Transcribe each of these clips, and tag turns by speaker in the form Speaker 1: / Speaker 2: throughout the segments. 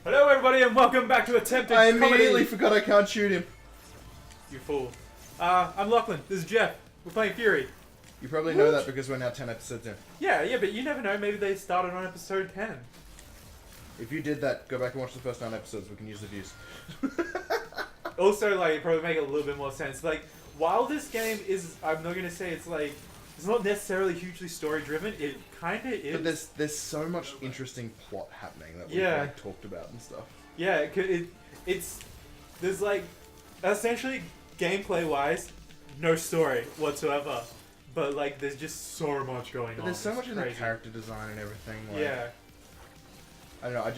Speaker 1: Hello everybody and welcome back to Attempted
Speaker 2: I
Speaker 1: Comedy.
Speaker 2: immediately forgot I can't shoot him.
Speaker 1: You fool. I'm Lachlan, this is Geoff. We're playing Furi.
Speaker 2: You probably know that because we're now 10 episodes in.
Speaker 1: Yeah, but you never know, maybe they started on episode 10.
Speaker 2: If you did that, go back and watch the first 9 episodes, we can use the views.
Speaker 1: Also, like, probably make it a little bit more sense. Like, while this game is, I'm not gonna say it's like, it's not necessarily hugely story driven, it kinda is.
Speaker 2: But there's so much interesting plot happening that we've like, talked about and stuff.
Speaker 1: Yeah, there's like, essentially, gameplay-wise, no story whatsoever. But like, there's just so much going on.
Speaker 2: There's so much in the
Speaker 1: crazy.
Speaker 2: character design and everything. Like,
Speaker 1: Yeah.
Speaker 2: I don't know, I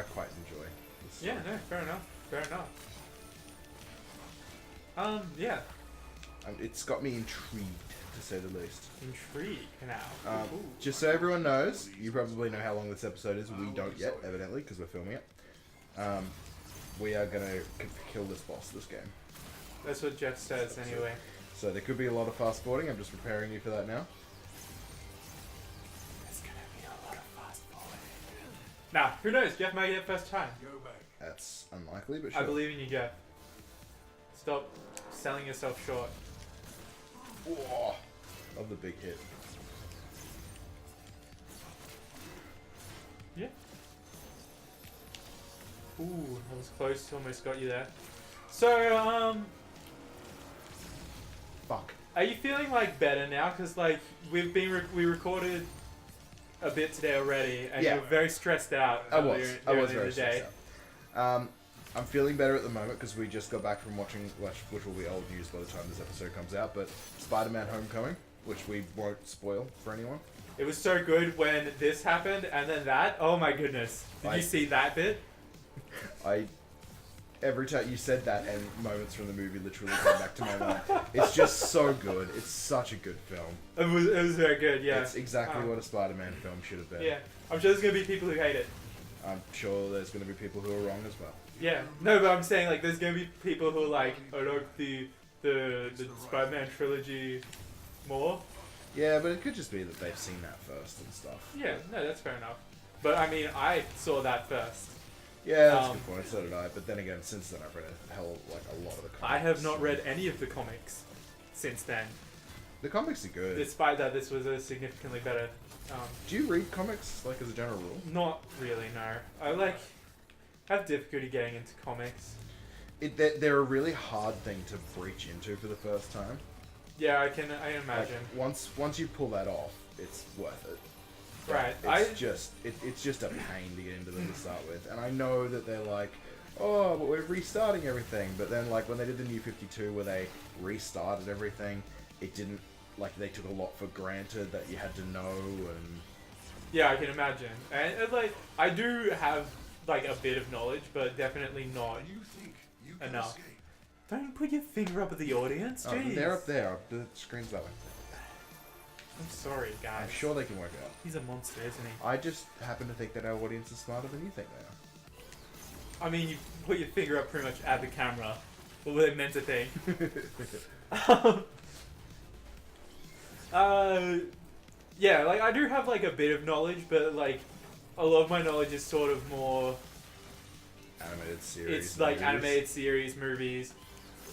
Speaker 2: quite enjoy this.
Speaker 1: Yeah, no, fair enough. Fair enough. Yeah.
Speaker 2: It's got me intrigued, to say the least.
Speaker 1: Intrigued now. Ooh.
Speaker 2: Just so everyone knows, you probably know how long this episode is. We don't yet, evidently, because we're filming it. We are going to kill this boss this game.
Speaker 1: That's what Geoff says anyway.
Speaker 2: So there could be a lot of fast forwarding. I'm just preparing you for that now.
Speaker 1: There's gonna be a lot of fast forwarding. Nah, who knows? Geoff might get first time.
Speaker 2: That's unlikely, but sure.
Speaker 1: I believe in you, Geoff. Stop selling yourself short.
Speaker 2: Whoa. Love the big hit.
Speaker 1: Yeah. Ooh, that was close. Almost got you there. So,
Speaker 2: Fuck.
Speaker 1: are you feeling like better now? Because like we recorded a bit today already, and
Speaker 2: Yeah.
Speaker 1: you were very stressed out.
Speaker 2: I was
Speaker 1: earlier
Speaker 2: very
Speaker 1: in the day.
Speaker 2: stressed out. I'm feeling better at the moment because we just got back from watching, which will be old news by the time this episode comes out, but Spider-Man Homecoming, which we won't spoil for anyone.
Speaker 1: It was so good when this happened, and then that. Oh my goodness! Did you see that bit?
Speaker 2: Every time you said that and moments from the movie literally came back to my mind. It's just so good. It's such a good film.
Speaker 1: It was very good. Yeah.
Speaker 2: It's exactly what a Spider-Man film should have been.
Speaker 1: Yeah. I'm sure there's gonna be people who hate it.
Speaker 2: I'm sure there's going to be people who are wrong as well.
Speaker 1: Yeah. No, but I'm saying like there's gonna be people who are like, I like the Spider-Man trilogy more.
Speaker 2: Yeah, but it could just be that they've seen that first and stuff.
Speaker 1: Yeah. No, that's fair enough. But I mean, I saw that first.
Speaker 2: Yeah, that's a good point. So did I. But then again, since then I've read a lot of the comics.
Speaker 1: I have not read any of the comics since then.
Speaker 2: The comics are good.
Speaker 1: Despite that, this was a significantly better.
Speaker 2: Do you read comics, like, as a general rule?
Speaker 1: Not really, no. I have difficulty getting into comics.
Speaker 2: They're a really hard thing to breach into for the first time.
Speaker 1: Yeah, I imagine.
Speaker 2: Like, once you pull that off, it's worth it.
Speaker 1: Right.
Speaker 2: It's just a pain to get into them to start with. And I know that they're like, oh, but we're restarting everything. But then, like, when they did the New 52 where they restarted everything, it didn't, like, they took a lot for granted that you had to know and...
Speaker 1: Yeah, I can imagine. And, like, I do have, like, a bit of knowledge, but definitely not enough. Don't put your finger up at the audience, jeez.
Speaker 2: They're up there. The screen's that way.
Speaker 1: I'm sorry, guys.
Speaker 2: I'm sure they can work it out.
Speaker 1: He's a monster, isn't he?
Speaker 2: I just happen to think that our audience is smarter than you think they are.
Speaker 1: I mean, you put your finger up pretty much at the camera. What were they meant to think? Yeah, like, I do have, like, a bit of knowledge, but, like, a lot of my knowledge is sort of more...
Speaker 2: Animated series.
Speaker 1: It's, like, animated series, movies,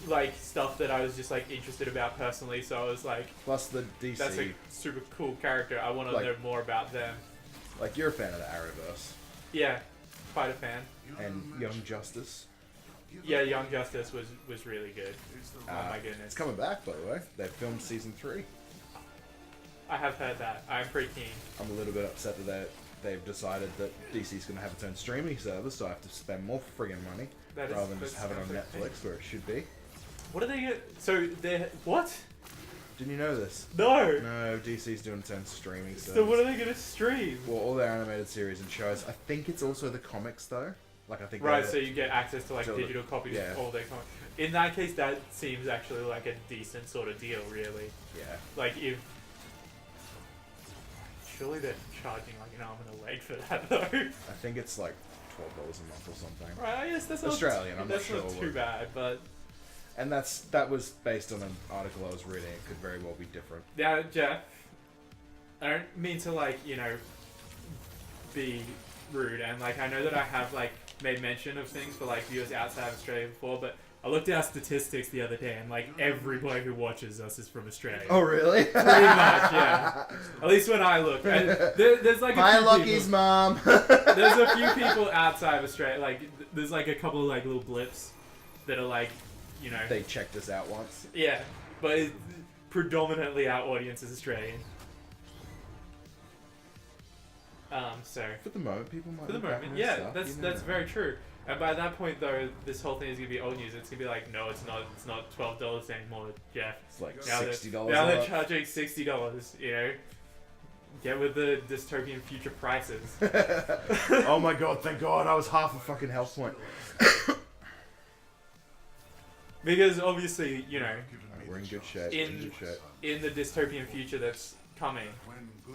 Speaker 1: like, stuff that I was just, like, interested about personally, so I was like...
Speaker 2: Plus the DC...
Speaker 1: That's a super cool character, I want to know more about them.
Speaker 2: Like, you're a fan of the Arrowverse.
Speaker 1: Yeah, quite a fan.
Speaker 2: And Young Justice.
Speaker 1: Yeah, Young Justice was really good. Oh my goodness.
Speaker 2: It's coming back, by the way. They filmed season 3.
Speaker 1: I have heard that. I'm pretty keen.
Speaker 2: I'm a little bit upset that they've decided that DC's going to have its own streaming service, so I have to spend more friggin' money rather than just have it on Netflix where it should be.
Speaker 1: What are they gonna... So, they're... What?
Speaker 2: Didn't you know this?
Speaker 1: No!
Speaker 2: No, DC's doing its own streaming service.
Speaker 1: So what are they gonna stream?
Speaker 2: Well, all their animated series and shows. I think it's also the comics, though. Like, I think...
Speaker 1: Right, so you get access to, like,
Speaker 2: So
Speaker 1: digital copies
Speaker 2: yeah.
Speaker 1: of all their comics. In that case, that seems actually like a decent sort of deal, really.
Speaker 2: Yeah.
Speaker 1: Like, if... Surely they're charging, like, an arm and a leg for that, though.
Speaker 2: I think it's, like, $12 a month or something.
Speaker 1: Right, I guess that's
Speaker 2: Australian, I'm not
Speaker 1: that's
Speaker 2: sure
Speaker 1: not too bad, but...
Speaker 2: And that was based on an article I was reading. It could very well be different.
Speaker 1: Now, Geoff, I don't mean to, like, you know, be rude, and like I know that I have like made mention of things for like viewers outside of Australia before, but I looked at our statistics the other day, and like everybody who watches us is from Australia.
Speaker 2: Oh, really?
Speaker 1: Pretty much, yeah. At least when I look. And there's like a
Speaker 2: Hi,
Speaker 1: few
Speaker 2: Lucky's
Speaker 1: people,
Speaker 2: mom.
Speaker 1: there's a few people outside of Australia. Like there's like a couple of like little blips that are like, you know.
Speaker 2: They checked us out once.
Speaker 1: Yeah, but predominantly our audience is Australian. So
Speaker 2: For the moment, people might.
Speaker 1: for the
Speaker 2: look back
Speaker 1: moment,
Speaker 2: on
Speaker 1: yeah,
Speaker 2: stuff,
Speaker 1: that's
Speaker 2: you never know.
Speaker 1: very true. And by that point, though, this whole thing is gonna be old news. It's gonna be like, no, it's not. It's not $12 anymore, Jeff.
Speaker 2: It's like
Speaker 1: Now
Speaker 2: $60.
Speaker 1: Now they're
Speaker 2: a
Speaker 1: charging $60. You know, get with the dystopian future prices.
Speaker 2: Oh my god! Thank God, I was half a fucking health point.
Speaker 1: Because obviously, you know,
Speaker 2: We're in good shape.
Speaker 1: In-
Speaker 2: good shape.
Speaker 1: in the dystopian future that's coming,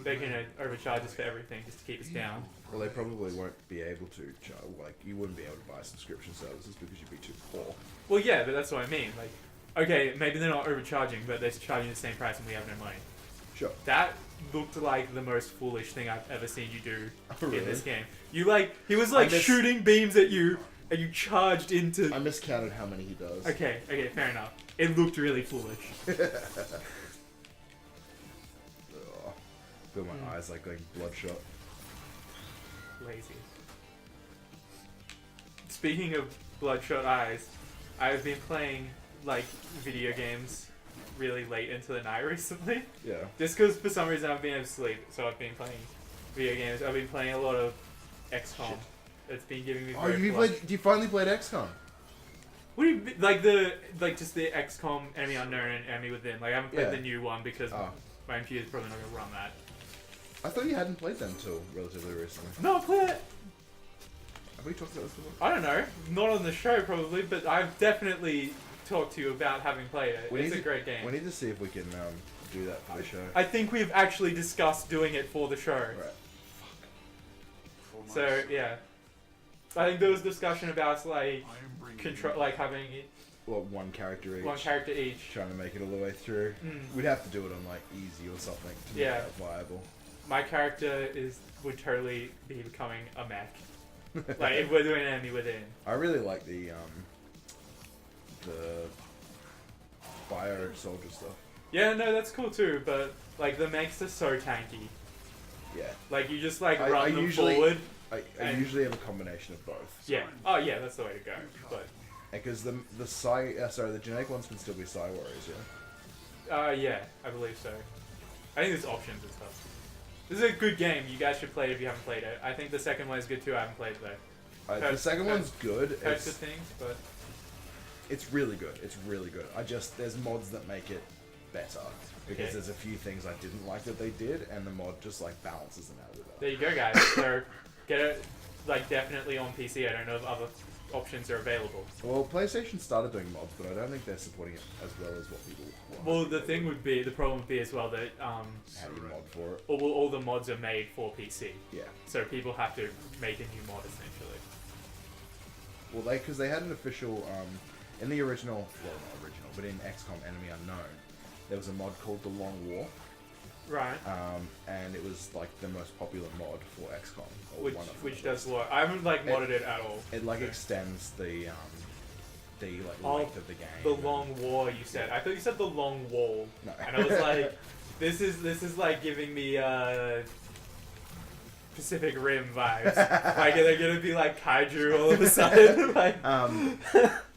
Speaker 1: they're gonna overcharge us for everything just to keep us down.
Speaker 2: Well, they probably won't be able to. Like, you wouldn't be able to buy subscription services because you'd be too poor.
Speaker 1: Well, yeah, but that's what I mean. Like, okay, maybe they're not overcharging, but they're charging the same price and we have no money.
Speaker 2: Sure.
Speaker 1: That looked like the most foolish thing I've ever seen you do
Speaker 2: Oh, really?
Speaker 1: in this game. You like, he was like shooting beams at you, and you charged into.
Speaker 2: I miscounted how many he does.
Speaker 1: Okay, fair enough. It looked really foolish.
Speaker 2: Ugh. Feel my eyes like bloodshot.
Speaker 1: Lazy. Speaking of bloodshot eyes, I've been playing like video games really late into the night recently.
Speaker 2: Yeah.
Speaker 1: Just because for some reason I've been able to sleep, so I've been playing video games. I've been playing a lot of XCOM.
Speaker 2: Shit.
Speaker 1: It's been giving me.
Speaker 2: Oh,
Speaker 1: very
Speaker 2: you
Speaker 1: flush-
Speaker 2: played? You finally played XCOM?
Speaker 1: What do you like just the XCOM Enemy Unknown and Enemy Within? Like I haven't played
Speaker 2: Yeah.
Speaker 1: the new one because
Speaker 2: Oh.
Speaker 1: my computer's probably not gonna run that.
Speaker 2: I thought you hadn't played them till relatively recently.
Speaker 1: No, I played it.
Speaker 2: Have we talked about this before?
Speaker 1: I don't know, not on the show probably, but I've definitely talked to you about having played it. It's a great game.
Speaker 2: We need to see if we can do that for the show.
Speaker 1: I think we've actually discussed doing it for the show.
Speaker 2: Right.
Speaker 1: So yeah, I think there was discussion about like control, like having
Speaker 2: Well, one character each.
Speaker 1: one character each.
Speaker 2: Trying to make it all the way through.
Speaker 1: Mm.
Speaker 2: We'd have to do it on like easy or something to make
Speaker 1: Yeah.
Speaker 2: that viable.
Speaker 1: My character would totally be becoming a mech. Like if we're doing Enemy Within.
Speaker 2: I really like the bio soldier stuff.
Speaker 1: Yeah, no, that's cool too. But like the mechs are so tanky.
Speaker 2: Yeah.
Speaker 1: Like you just like
Speaker 2: I
Speaker 1: run them
Speaker 2: usually-
Speaker 1: forward.
Speaker 2: I
Speaker 1: And-
Speaker 2: usually have a combination of both.
Speaker 1: Yeah. Oh yeah, that's the way to go. But
Speaker 2: Because the genetic ones can still be Psy Warriors, yeah?
Speaker 1: yeah, I believe so. I think there's options and stuff. This is a good game. You guys should play it if you haven't played it. I think the second one is good too. I haven't played it though.
Speaker 2: The second one's good.
Speaker 1: Heard good things, but
Speaker 2: It's really good. It's really good. There's mods that make it better. Because
Speaker 1: Okay.
Speaker 2: there's a few things I didn't like that they did, and the mod just like balances them out with that.
Speaker 1: there you go, guys. So get it, like definitely on PC. I don't know if other options are available.
Speaker 2: Well, PlayStation started doing mods, but I don't think they're supporting it as well as what people want.
Speaker 1: Well, the problem would be as well that
Speaker 2: How do you mod for it?
Speaker 1: all the mods are made for PC,
Speaker 2: Yeah.
Speaker 1: so people have to make a new mod essentially.
Speaker 2: Well, because they had an official, in the original, well, not original, but in XCOM Enemy Unknown, there was a mod called The Long War,
Speaker 1: Right.
Speaker 2: and it was like the most popular mod for XCOM. Or
Speaker 1: Which
Speaker 2: one of them
Speaker 1: which
Speaker 2: at
Speaker 1: does
Speaker 2: least.
Speaker 1: what? I haven't like modded it at all.
Speaker 2: It like
Speaker 1: So-
Speaker 2: extends the like
Speaker 1: Oh,
Speaker 2: length of the game.
Speaker 1: The long war, you said. I thought you said the long wall,
Speaker 2: No.
Speaker 1: and I was like, this is like giving me Pacific Rim vibes. Like, are they gonna be like kaiju all of a sudden? Like,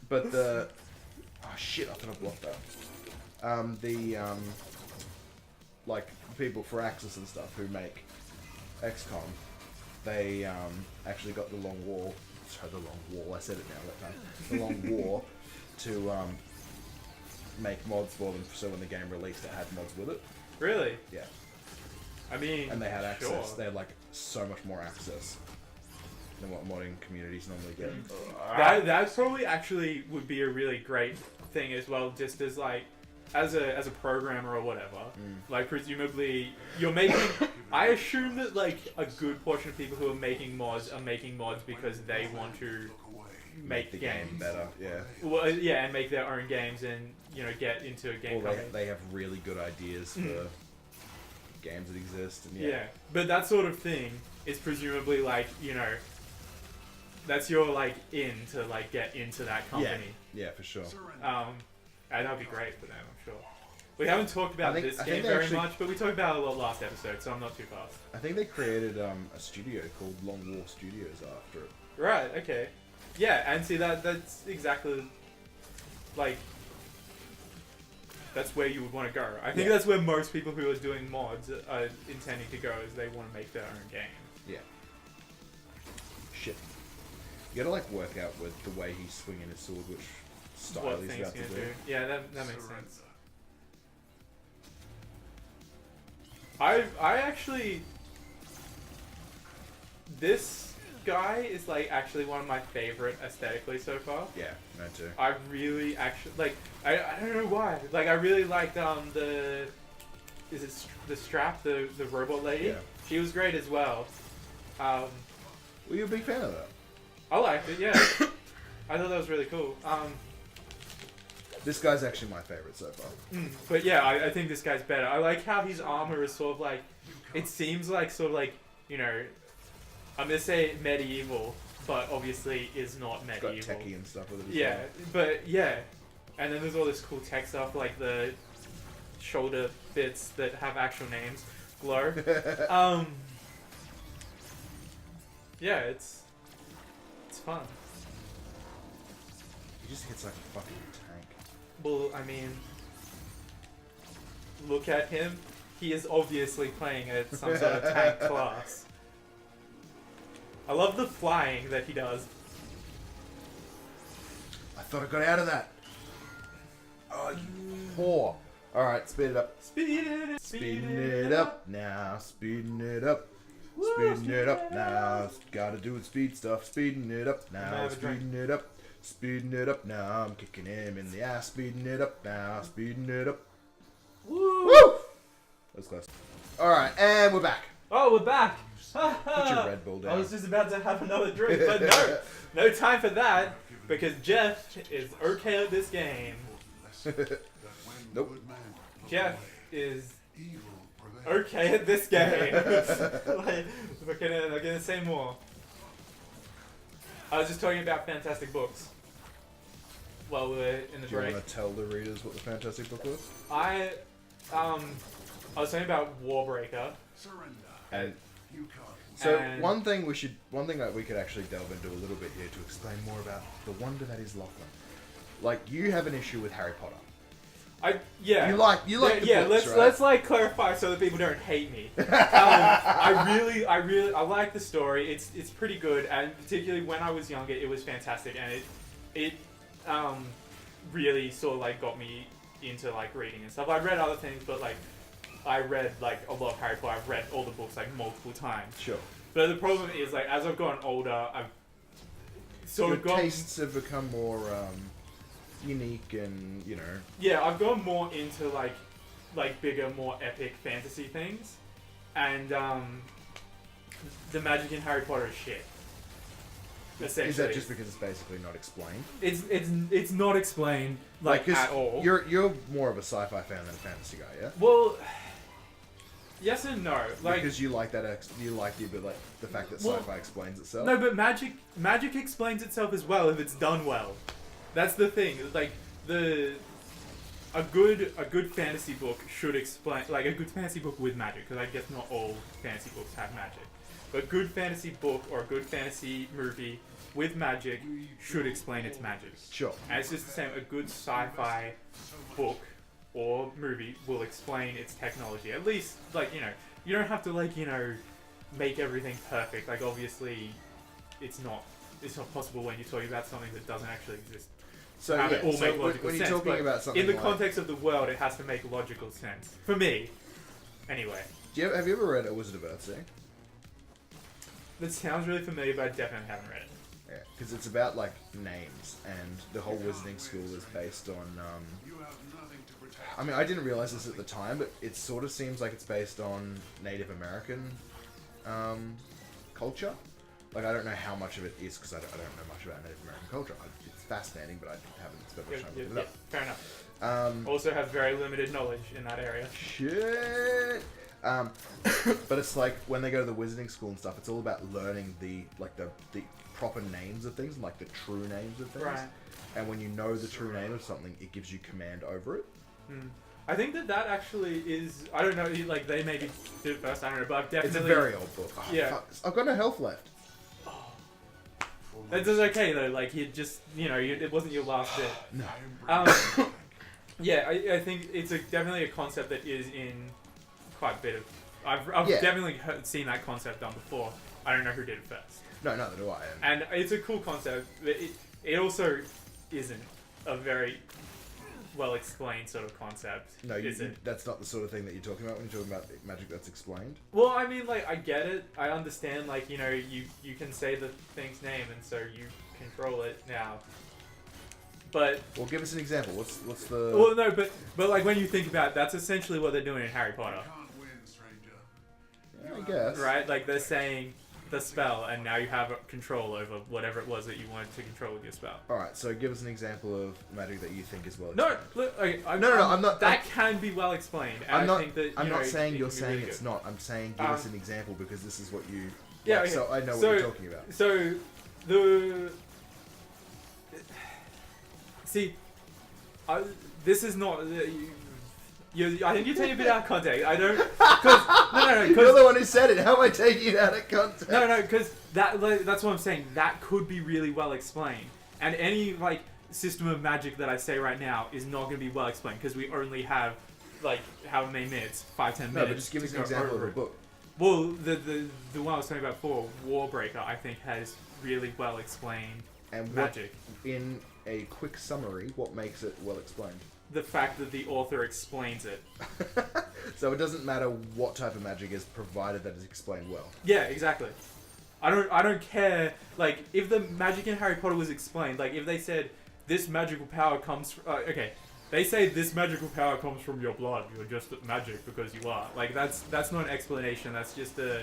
Speaker 2: But the shit, I thought I blocked that. Like people for Axis and stuff who make XCOM, they actually got the Long Wall. Sorry, the Long Wall. I said it now that time. The Long War to make mods for them, so when the game released, it had mods with it.
Speaker 1: really?
Speaker 2: Yeah,
Speaker 1: I mean,
Speaker 2: and they had access.
Speaker 1: Sure.
Speaker 2: They had like so much more access than what modding communities normally get.
Speaker 1: That probably actually would be a really great thing as well, just as like as a programmer or whatever. Like presumably you're making. I assume that like a good portion of people who are making mods because they want to make
Speaker 2: the
Speaker 1: games
Speaker 2: game better. Yeah.
Speaker 1: Well, yeah, and make their own games and get into a game.
Speaker 2: Or they have really good ideas for games that exist. And
Speaker 1: yeah, but that sort of thing is presumably like, you know, that's your like in to like get into that company.
Speaker 2: Yeah, for sure.
Speaker 1: And that'd be great for them, I'm sure. We haven't talked about this game very much, but we talked about it a lot last episode, so I'm not too fast.
Speaker 2: I think they created a studio called Long War Studios after it.
Speaker 1: Right. Okay. Yeah, and see that's exactly like that's where you would want to go. I think that's where most people who are doing mods are intending to go, is they want to make their own game.
Speaker 2: Yeah. Shit. You gotta like work out with the way he's swinging his sword, which style he's about to do.
Speaker 1: Yeah, that makes sense. I actually, this guy is like actually one of my favorite aesthetically so far.
Speaker 2: Yeah, me too.
Speaker 1: I really actually like. I don't know why. Like I really liked the strap, the robot lady.
Speaker 2: Yeah.
Speaker 1: She was great as well.
Speaker 2: Were you a big fan of that?
Speaker 1: I liked it. Yeah. I thought that was really cool.
Speaker 2: This guy's actually my favorite so far.
Speaker 1: But yeah, I think this guy's better. I like how his armor is sort of like, it seems like sort of like, you know, I'm gonna say medieval, but obviously is not medieval.
Speaker 2: It's got techie and stuff with it.
Speaker 1: Yeah, but yeah, and then there's all this cool tech stuff like the shoulder bits that have actual names, glow. Yeah, it's fun.
Speaker 2: He just hits like a fucking tank.
Speaker 1: Well, I mean, look at him. He is obviously playing at some sort of tank class. I love the flying that he does.
Speaker 2: I thought I got out of that. Oh, you whore. Alright, speed it up. Speeding it up now. Speeding it up. Speeding it up now. Gotta do with speed stuff. Speeding it up now. Speeding it up. Speeding it up now. I'm kicking him in the ass. Speeding it up now. Speeding it up.
Speaker 1: Woo!
Speaker 2: That was close. Alright, and we're back.
Speaker 1: Oh, we're back.
Speaker 2: Put your Red Bull down.
Speaker 1: I was just about to have another drink, but no. No time for that, because Geoff is okay at this game.
Speaker 2: Nope.
Speaker 1: Geoff is okay at this game. Like, we're gonna say more. I was just talking about fantastic books while we were in the
Speaker 2: Do
Speaker 1: break.
Speaker 2: you want to tell the readers what the fantastic book was?
Speaker 1: I was talking about Warbreaker.
Speaker 2: And so one thing that we could actually delve into a little bit here to explain more about the wonder that is Lachlan. Like, you have an issue with Harry Potter. You like the books, right?
Speaker 1: Let's like clarify so that people don't hate me. I like the story. It's pretty good, and particularly when I was younger, it was fantastic, and it really sort of like got me into like reading and stuff. I've read other things, but like I read like a lot of Harry Potter. I've read all the books like multiple times.
Speaker 2: Sure.
Speaker 1: But the problem is, like, as I've gotten older, I've sort of
Speaker 2: Your tastes have become more unique, and you know.
Speaker 1: Yeah, I've gone more into like bigger, more epic fantasy things, and the magic in Harry Potter is shit. Essentially.
Speaker 2: Is that just because it's basically not explained?
Speaker 1: It's not explained like at all.
Speaker 2: You're more of a sci-fi fan than a fantasy guy, yeah?
Speaker 1: Well, yes and no. Like,
Speaker 2: because you like that, you like the fact that sci-fi explains itself.
Speaker 1: No, but magic explains itself as well if it's done well. That's the thing. Like a good fantasy book should explain, like a good fantasy book with magic, because I guess not all fantasy books have magic. But a good fantasy book or a good fantasy movie with magic should explain its magic.
Speaker 2: Sure.
Speaker 1: And it's just the same. A good sci-fi book or movie will explain its technology. At least, like, you know, you don't have to, like, you know, make everything perfect. Like, obviously, it's not possible when you're talking about something that doesn't actually exist.
Speaker 2: So
Speaker 1: Have it all make logical
Speaker 2: when you're
Speaker 1: sense.
Speaker 2: talking
Speaker 1: But
Speaker 2: about something
Speaker 1: in the
Speaker 2: like,
Speaker 1: context of the world, it has to make logical sense. For me. Anyway.
Speaker 2: have you ever read A Wizard of Earthsea?
Speaker 1: That sounds really familiar, but I definitely haven't read it.
Speaker 2: Yeah, because it's about like names, and the whole wizarding school is based on. I mean, I didn't realize this at the time, but it sort of seems like it's based on Native American culture. Like, I don't know how much of it is, because I don't know much about Native American culture. It's fascinating, but I haven't spent much time looking it up.
Speaker 1: Fair enough. Also have very limited knowledge in that area.
Speaker 2: Shit. But it's like when they go to the wizarding school and stuff, it's all about learning the proper names of things and like the true names of things.
Speaker 1: Right.
Speaker 2: And when you know the true name of something, it gives you command over it.
Speaker 1: I think that actually is. I don't know. Like they maybe did it first. I don't know, but I've definitely.
Speaker 2: It's a very old book. Oh,
Speaker 1: Yeah.
Speaker 2: fuck. I've got no health left.
Speaker 1: It's okay though. Like you just, it wasn't your last bit.
Speaker 2: No.
Speaker 1: Yeah, I think it's definitely a concept that is in quite a bit of. I've
Speaker 2: Yeah.
Speaker 1: definitely seen that concept done before. I don't know who did it first.
Speaker 2: No, neither do I.
Speaker 1: And it's a cool concept, but it also isn't a very well explained sort of concept.
Speaker 2: No,
Speaker 1: is it?
Speaker 2: That's not the sort of thing that you're talking about when you're talking about magic that's explained.
Speaker 1: Well, I mean, like, I get it. I understand, like, you can say the thing's name, and so you control it now. But...
Speaker 2: Well, give us an example. What's the...
Speaker 1: Well, no, but like, when you think about it, that's essentially what they're doing in Harry Potter.
Speaker 2: Yeah, I guess.
Speaker 1: Right? Like, they're saying the spell, and now you have control over whatever it was that you wanted to control with your spell.
Speaker 2: Alright, so give us an example of magic that you think is well
Speaker 1: No,
Speaker 2: explained.
Speaker 1: look, okay, I'm
Speaker 2: not...
Speaker 1: That can be well explained. And I think that,
Speaker 2: I'm not saying
Speaker 1: it
Speaker 2: you're
Speaker 1: can be
Speaker 2: saying
Speaker 1: really
Speaker 2: it's
Speaker 1: good.
Speaker 2: not. I'm saying give us an example because this is what you...
Speaker 1: Yeah,
Speaker 2: like,
Speaker 1: okay.
Speaker 2: So I know what you're talking about.
Speaker 1: So, See, this is not... I think you're taking a bit out of context. I don't... No.
Speaker 2: You're the one who said it. How am I taking it out of context?
Speaker 1: No, because that's what I'm saying. That could be really well explained. And any, like, system of magic that I say right now is not going to be well explained because we only have, like, how many minutes? 5-10 minutes.
Speaker 2: No, but just give us an example of a book.
Speaker 1: Well, the one I was talking about before, Warbreaker, I think has really well explained magic.
Speaker 2: In a quick summary, what makes it well explained?
Speaker 1: The fact that the author explains it.
Speaker 2: So it doesn't matter what type of magic is, provided that it's explained well.
Speaker 1: Yeah, exactly. I don't care. Like, if the magic in Harry Potter was explained, like if they said this magical power comes, okay, they say this magical power comes from your blood. You're just magic because you are. Like that's not an explanation. That's just a.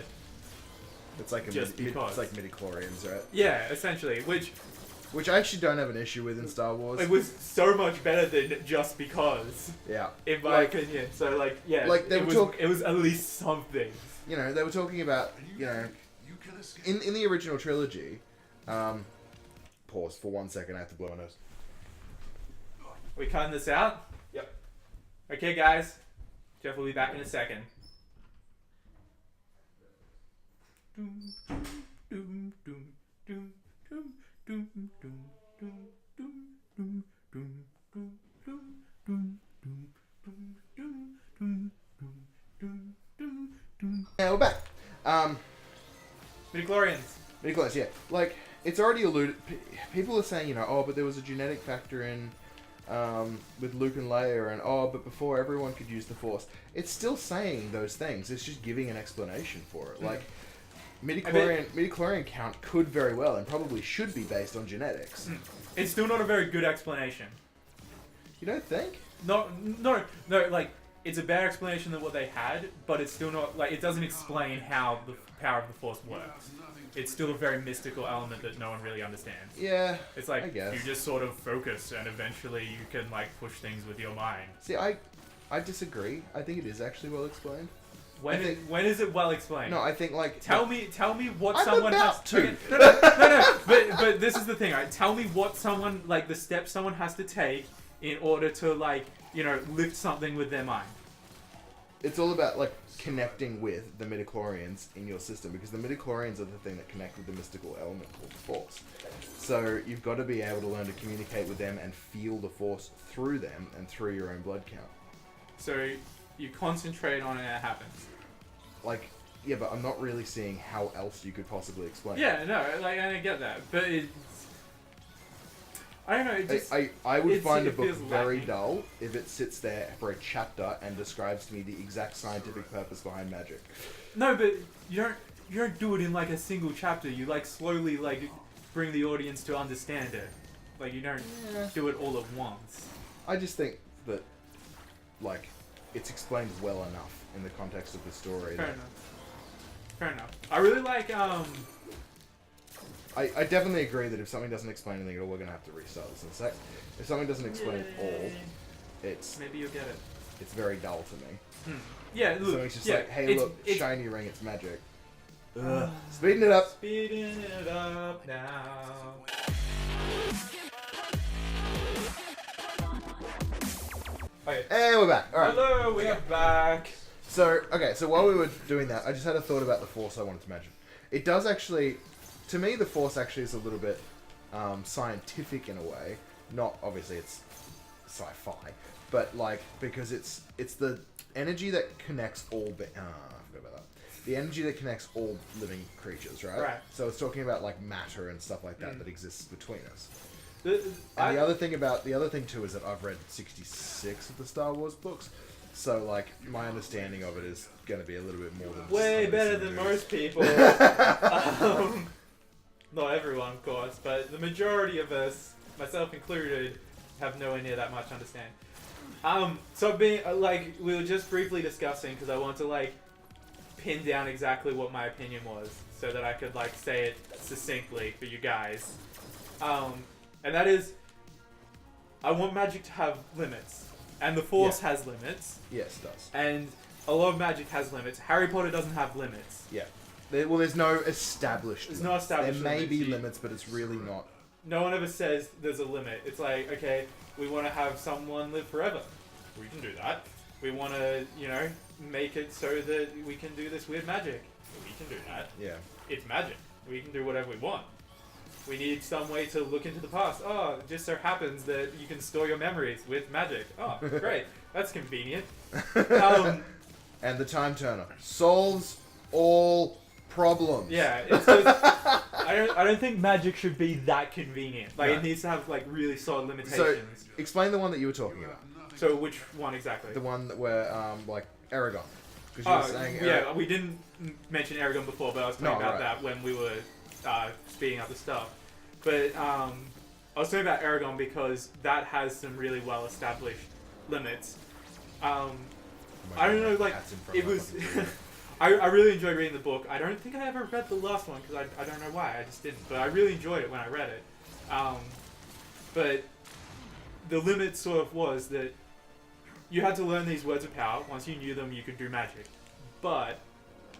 Speaker 2: It's like
Speaker 1: just because.
Speaker 2: It's like midichlorians, right?
Speaker 1: Yeah, essentially.
Speaker 2: Which I actually don't have an issue with in Star Wars.
Speaker 1: It was so much better than just because.
Speaker 2: Yeah.
Speaker 1: In my opinion. So, like, yeah.
Speaker 2: Like, it
Speaker 1: was at least something.
Speaker 2: You know, they were talking about, in the original trilogy, pause for 1 second, I have to blow my nose.
Speaker 1: We cutting this out?
Speaker 2: Yep.
Speaker 1: Okay, guys. Geoff will be back in a second.
Speaker 2: Yeah, we're back.
Speaker 1: Midichlorians.
Speaker 2: Midichlorians, yeah. Like, it's already alluded... People are saying, but there was a genetic factor in... with Luke and Leia, and but before everyone could use the Force. It's still saying those things. It's just giving an explanation for it. Like, midichlorian count could very well and probably should be based on genetics.
Speaker 1: It's still not a very good explanation.
Speaker 2: You don't think?
Speaker 1: No, like, it's a better explanation than what they had, but it's still not, like, it doesn't explain how the power of the Force works. It's still a very mystical element that no one really understands.
Speaker 2: Yeah,
Speaker 1: it's like,
Speaker 2: I guess.
Speaker 1: You just sort of focus, and eventually you can, like, push things with your mind.
Speaker 2: See, I disagree. I think it is actually well explained.
Speaker 1: When is it well explained?
Speaker 2: No, I think, like...
Speaker 1: Tell me what
Speaker 2: I'm
Speaker 1: someone
Speaker 2: about
Speaker 1: has
Speaker 2: to.
Speaker 1: Okay, no, but this is the thing, right? Tell me what someone, like, the steps someone has to take in order to, like, lift something with their mind.
Speaker 2: It's all about, like, connecting with the midichlorians in your system, because the midichlorians are the thing that connect with the mystical element called the Force. So you've got to be able to learn to communicate with them and feel the Force through them and through your own blood count.
Speaker 1: So you concentrate on it and it happens.
Speaker 2: Like, yeah, but I'm not really seeing how else you could possibly explain it.
Speaker 1: Yeah, no, like, I get that, but it's... I don't know, it just...
Speaker 2: I would find a book very
Speaker 1: lacking.
Speaker 2: dull if it sits there for a chapter and describes to me the exact scientific purpose behind magic.
Speaker 1: No, but you don't do it in, like, a single chapter. You, like, slowly, like, bring the audience to understand it. Like, you don't do it all at once.
Speaker 2: I just think that, like, it's explained well enough in the context of the story.
Speaker 1: Fair enough. I really like,
Speaker 2: I definitely agree that if something doesn't explain anything at all, we're going to have to restart this in a sec. If something doesn't explain all, it's...
Speaker 1: Maybe you'll get it.
Speaker 2: It's very dull to me.
Speaker 1: Yeah, look,
Speaker 2: So it's just
Speaker 1: yeah,
Speaker 2: like, hey, look,
Speaker 1: it's
Speaker 2: shiny ring, it's magic. Speeding it up.
Speaker 1: speeding it up now. Okay.
Speaker 2: And we're back. Alright.
Speaker 1: Hello, we are back.
Speaker 2: So while we were doing that, I just had a thought about the Force I wanted to mention. It does actually, to me, the Force actually is a little bit scientific in a way. Not, obviously, it's sci-fi, but, like, because it's the energy that connects all... I forgot about that. The energy that connects all living creatures, right?
Speaker 1: Right.
Speaker 2: So it's talking about, like, matter and stuff like that that exists between us.
Speaker 1: The
Speaker 2: other thing too is that I've read 66 of the Star Wars books, so like my understanding of it is going to be a little bit more than
Speaker 1: way better than most people. Not everyone, of course, but the majority of us, myself included, have nowhere near that much understanding. So being like we were just briefly discussing because I want to like pin down exactly what my opinion was so that I could like say it succinctly for you guys. And that is, I want magic to have limits. And the Force has limits.
Speaker 2: Yes, it does.
Speaker 1: And a lot of magic has limits. Harry Potter doesn't have limits.
Speaker 2: Yeah. There's no established
Speaker 1: There's
Speaker 2: limits.
Speaker 1: no established
Speaker 2: There may
Speaker 1: limits.
Speaker 2: be limits, but it's really not.
Speaker 1: No one ever says there's a limit. It's like, okay, we want to have someone live forever. We can do that. We want to, make it so that we can do this weird magic. We can do that.
Speaker 2: Yeah.
Speaker 1: It's magic. We can do whatever we want. We need some way to look into the past. Oh, it just so happens that you can store your memories with magic. Oh, great. That's convenient.
Speaker 2: And the time turner solves all problems.
Speaker 1: Yeah, it's just, I don't think magic should be that convenient. Like, it needs to have, like, really solid limitations.
Speaker 2: So, explain the one that you were talking about.
Speaker 1: So which one exactly?
Speaker 2: The one that where, like, Aragon. Because you were saying...
Speaker 1: yeah, we didn't mention Aragon before, but I was talking about
Speaker 2: right.
Speaker 1: that when we were speeding up the stuff. But I was talking about Aragon because that has some really well-established limits. I don't know, like, it was... I really enjoyed reading the book. I don't think I ever read the last one because I don't know why, I just didn't. But I really enjoyed it when I read it. But the limit sort of was that you had to learn these words of power. Once you knew them, you could do magic. But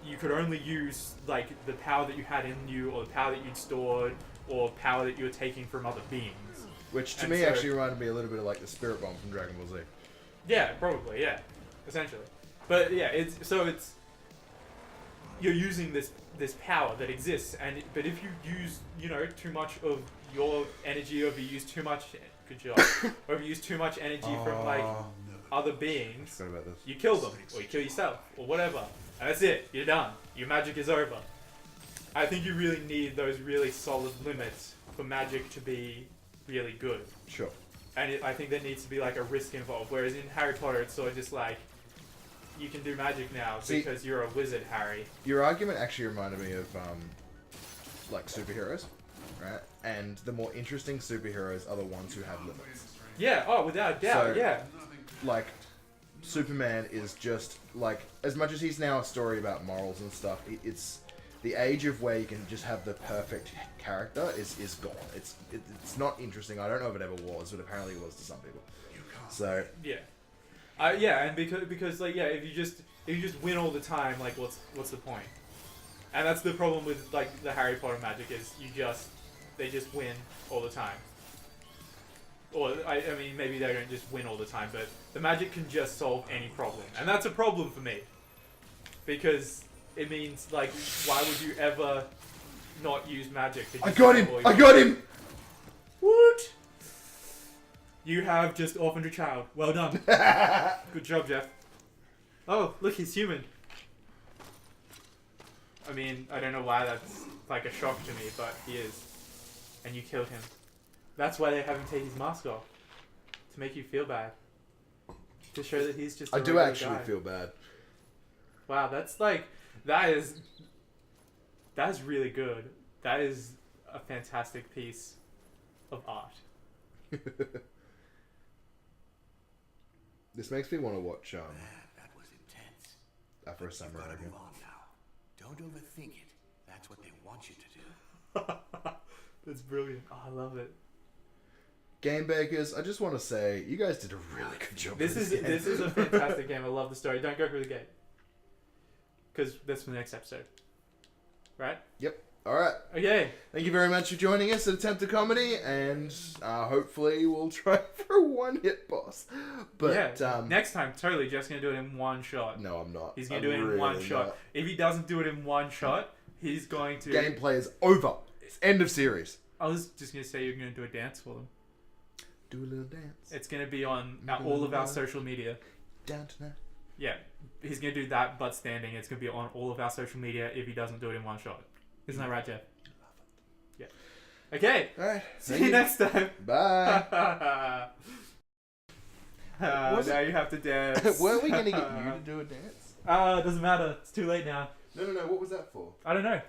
Speaker 1: you could only use, like, the power that you had in you, or the power that you'd stored, or power that you were taking from other beings.
Speaker 2: Which, to me, actually reminded me a little bit of, like, the Spirit Bomb from Dragon Ball Z.
Speaker 1: Yeah, probably, yeah. Essentially. But, yeah, it's... You're using this power that exists, but if you use, too much of your energy, or if you use too much... Good job. Or if you use too much energy from, like, other beings, you kill them, or you kill yourself, or whatever. And that's it. You're done. Your magic is over. I think you really need those really solid limits for magic to be really good.
Speaker 2: Sure.
Speaker 1: And I think there needs to be like a risk involved. Whereas in Harry Potter, it's sort of just like, you can do magic now because you're a wizard, Harry.
Speaker 2: Your argument actually reminded me of, like, superheroes, right? And the more interesting superheroes are the ones who have limits.
Speaker 1: Yeah, oh, without a doubt, yeah.
Speaker 2: Like, Superman is just, like, as much as he's now a story about morals and stuff, it's the age of where you can just have the perfect character is gone. It's not interesting. I don't know if it ever was, but apparently it was to some people. So
Speaker 1: yeah, and because like if you just win all the time, like what's the point? And that's the problem with like the Harry Potter magic is they just win all the time. Or I mean maybe they don't just win all the time, but the magic can just solve any problem, and that's a problem for me because it means like why would you ever not use magic? To
Speaker 2: I got him!
Speaker 1: Woot! You have just orphaned a child. Well done. Good job, Geoff. Oh, look, he's human. I mean, I don't know why that's like a shock to me, but he is. And you killed him. That's why they have him take his mask off. To make you feel bad. To show that he's just a
Speaker 2: I do
Speaker 1: regular
Speaker 2: actually
Speaker 1: guy.
Speaker 2: feel bad.
Speaker 1: Wow, that's like... That is really good. That is a fantastic piece of art.
Speaker 2: This makes me want to watch
Speaker 3: That was intense.
Speaker 2: Afro Samurai
Speaker 3: Gotta
Speaker 2: again.
Speaker 3: move on now. Don't overthink it. That's what they want you to do.
Speaker 1: That's brilliant. Oh, I love it.
Speaker 2: Game Bakers, I just want to say, you guys did a really good job.
Speaker 1: This is a fantastic game. I love the story. Don't go through the gate. because that's for the next episode. Right?
Speaker 2: Yep. All right.
Speaker 1: Okay.
Speaker 2: Thank you very much for joining us at Attempt to Comedy, and hopefully we'll try for a one-hit boss. But
Speaker 1: next time, totally, Jeff's gonna do it in one shot.
Speaker 2: no, I'm not.
Speaker 1: He's gonna do it in one shot. If he doesn't do it in one shot, he's going to.
Speaker 2: Gameplay is over. It's end of series.
Speaker 1: I was just gonna say you're gonna do a dance for them.
Speaker 2: Do a little dance.
Speaker 1: It's gonna be on all of our social media.
Speaker 2: Down tonight.
Speaker 1: Yeah, he's gonna do that, but standing. It's gonna be on all of our social media if he doesn't do it in one shot. Isn't that right, Geoff? Yeah. Okay.
Speaker 2: All right.
Speaker 1: See you next time.
Speaker 2: Bye.
Speaker 1: Now you have to dance.
Speaker 2: Weren't we gonna get you to do a dance?
Speaker 1: Doesn't matter. It's too late now.
Speaker 2: No. What was that for?
Speaker 1: I don't know.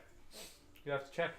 Speaker 1: You have to check.